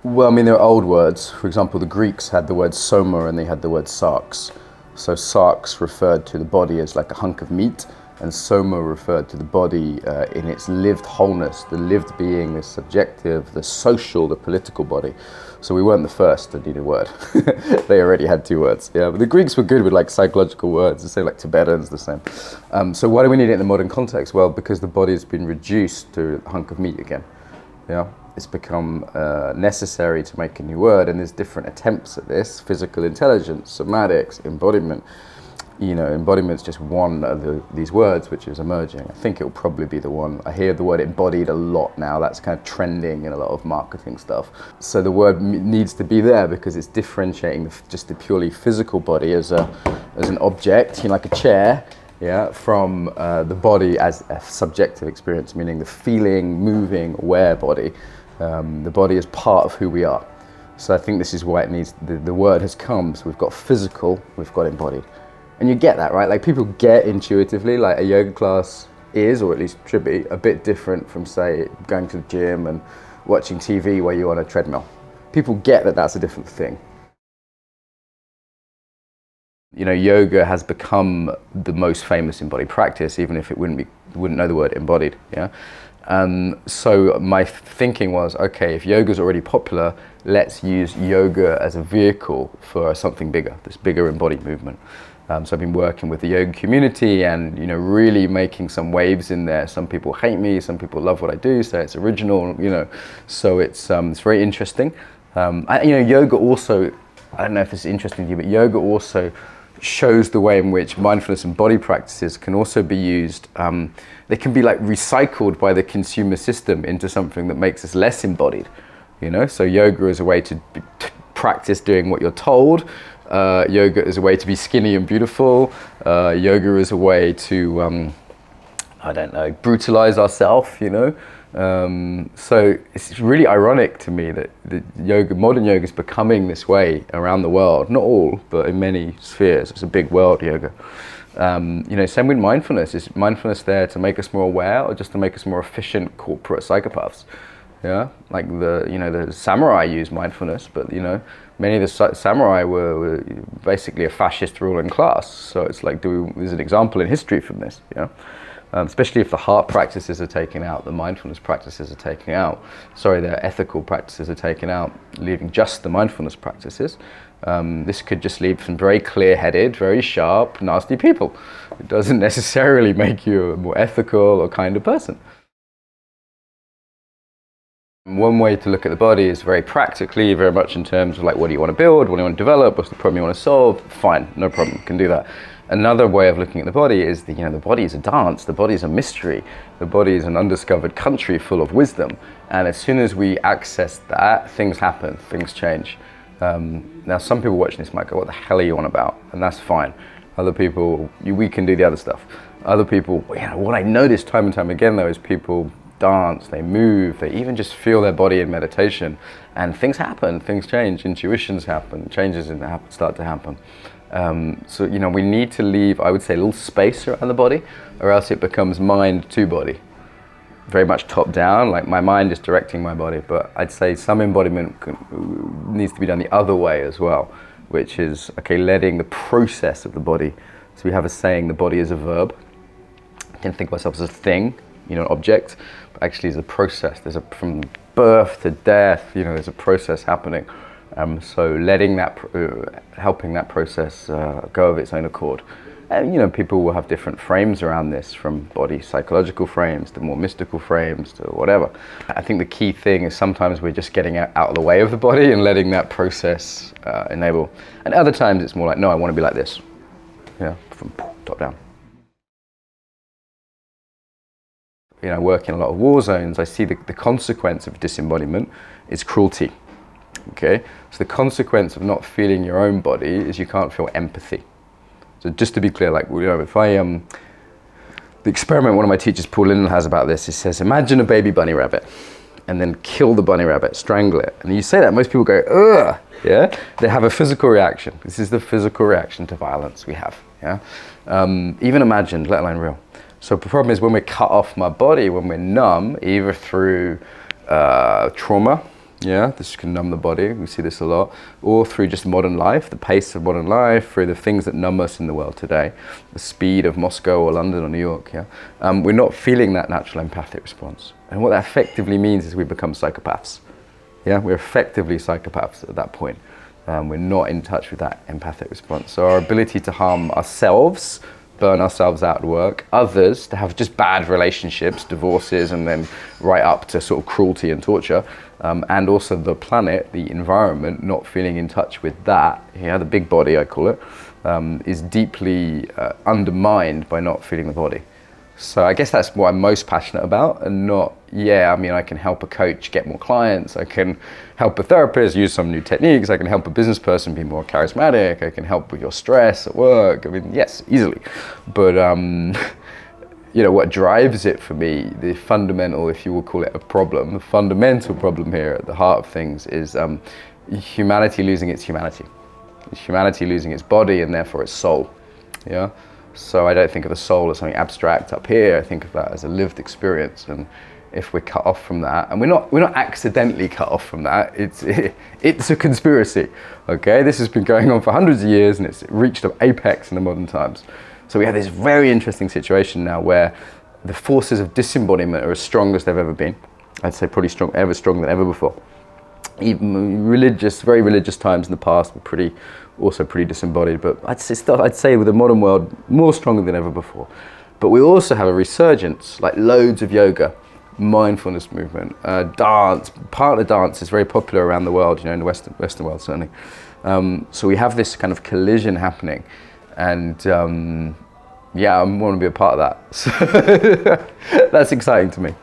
Well, I mean, there are old words. For example, the Greeks had the word soma and they had the word sarx. So sarx referred to the body as like a hunk of meat, and soma referred to the body in its lived wholeness, the lived being, the subjective, the social, the political body. So we weren't the first to need a word. They already had two words. Yeah, but the Greeks were good with like psychological words. The same like Tibetans, the same. So why do we need it in the modern context? Well, because the body has been reduced to a hunk of meat again. Yeah, it's become necessary to make a new word, and there's different attempts at this: physical intelligence, somatics, embodiment. You know, embodiment's just one of these words which is emerging. I think it'll probably be the one. I hear the word embodied a lot now. That's kind of trending in a lot of marketing stuff. So the word needs to be there because it's differentiating just the purely physical body as an object, you know, like a chair, yeah, from the body as a subjective experience, meaning the feeling, moving, aware body. The body is part of who we are. So I think this is why it needs, the word has come. So we've got physical, we've got embodied. And you get that, right? Like people get intuitively, like a yoga class is, or at least should be, a bit different from, say, going to the gym and watching TV where you're on a treadmill. People get that that's a different thing. You know, yoga has become the most famous embodied practice, even if it wouldn't know the word embodied, yeah? So my thinking was, okay, if yoga's already popular, let's use yoga as a vehicle for something bigger, this bigger embodied movement. So I've been working with the yoga community and, you know, really making some waves in there. Some people hate me, some people love what I do, so it's original, you know. So it's very interesting. You know, yoga also, I don't know if this is interesting to you, but yoga also shows the way in which mindfulness and body practices can also be used. They can be like recycled by the consumer system into something that makes us less embodied, you know. So yoga is a way to practice doing what you're told. Yoga is a way to be skinny and beautiful. Yoga is a way to, I don't know, brutalize ourselves, you know. So it's really ironic to me that modern yoga is becoming this way around the world. Not all, but in many spheres. It's a big world, yoga. You know, same with mindfulness. Is mindfulness there to make us more aware or just to make us more efficient corporate psychopaths? Yeah, like the samurai used mindfulness, but you know, many of the samurai were basically a fascist ruling class. So it's like, there's an example in history from this, you know? Especially if the heart practices are taken out, the mindfulness practices are taken out. The ethical practices are taken out, leaving just the mindfulness practices. This could just leave some very clear-headed, very sharp, nasty people. It doesn't necessarily make you a more ethical or kinder person. One way to look at the body is very practically, very much in terms of like, what do you want to build, what do you want to develop, what's the problem you want to solve? Fine, no problem, can do that. Another way of looking at the body is the body is a dance, the body is a mystery, the body is an undiscovered country full of wisdom. And as soon as we access that, things happen, things change. Now some people watching this might go, what the hell are you on about? And that's fine. Other people, we can do the other stuff. Other people, you know, what I notice time and time again though is people dance, they move, they even just feel their body in meditation, and things happen, things change, intuitions happen, changes start to happen. So, you know, we need to leave, I would say, a little space around the body, or else it becomes mind to body. Very much top down, like my mind is directing my body, but I'd say some embodiment needs to be done the other way as well, which is, okay, letting the process of the body. So we have a saying, the body is a verb. I can think of myself as a thing, you know, an object, but actually it's a process. From birth to death, you know, there's a process happening. So letting that, helping that process go of its own accord. And, you know, people will have different frames around this, from body psychological frames to more mystical frames to whatever. I think the key thing is sometimes we're just getting out of the way of the body and letting that process enable. And other times it's more like, no, I want to be like this, yeah, from top down. You know, I work in a lot of war zones, I see the consequence of disembodiment is cruelty. Okay, so the consequence of not feeling your own body is you can't feel empathy. So just to be clear, like, you know, if I the experiment one of my teachers, Paul Linden, has about this, he says, imagine a baby bunny rabbit and then kill the bunny rabbit, strangle it. And you say that, most people go, ugh, yeah? They have a physical reaction. This is the physical reaction to violence we have, yeah? Even imagined, let alone real. So the problem is when we're cut off from our body, when we're numb, either through trauma, Yeah, this can numb the body. We see this a lot. Or through just modern life, the pace of modern life, through the things that numb us in the world today, the speed of Moscow or London or New York. Yeah, we're not feeling that natural empathic response. And what that effectively means is we become psychopaths. Yeah, we're effectively psychopaths at that point. We're not in touch with that empathic response. So our ability to harm ourselves, burn ourselves out at work, others to have just bad relationships, divorces, and then right up to sort of cruelty and torture, and also the planet, the environment, not feeling in touch with that, yeah, the big body I call it, is deeply undermined by not feeling the body. So I guess that's what I'm most passionate about, and not, yeah, I mean, I can help a coach get more clients, I can help a therapist use some new techniques, I can help a business person be more charismatic, I can help with your stress at work, I mean, yes, easily. But, you know, what drives it for me, the fundamental, if you will call it a problem, the fundamental problem here at the heart of things is humanity losing its humanity. Humanity losing its body and therefore its soul, yeah? So I don't think of the soul as something abstract up here. I think of that as a lived experience, and if we're cut off from that, and we're not accidentally cut off from that, it's a conspiracy. Okay, this has been going on for hundreds of years, and it's reached an apex in the modern times. So we have this very interesting situation now where the forces of disembodiment are as strong as they've ever been. I'd say probably stronger than ever before. Even very religious times in the past were also pretty disembodied, but I'd say with the modern world, more stronger than ever before. But we also have a resurgence, like loads of yoga, mindfulness movement, dance. Partner dance is very popular around the world, you know, in the Western world certainly. So we have this kind of collision happening, and yeah, I want to be a part of that. So that's exciting to me.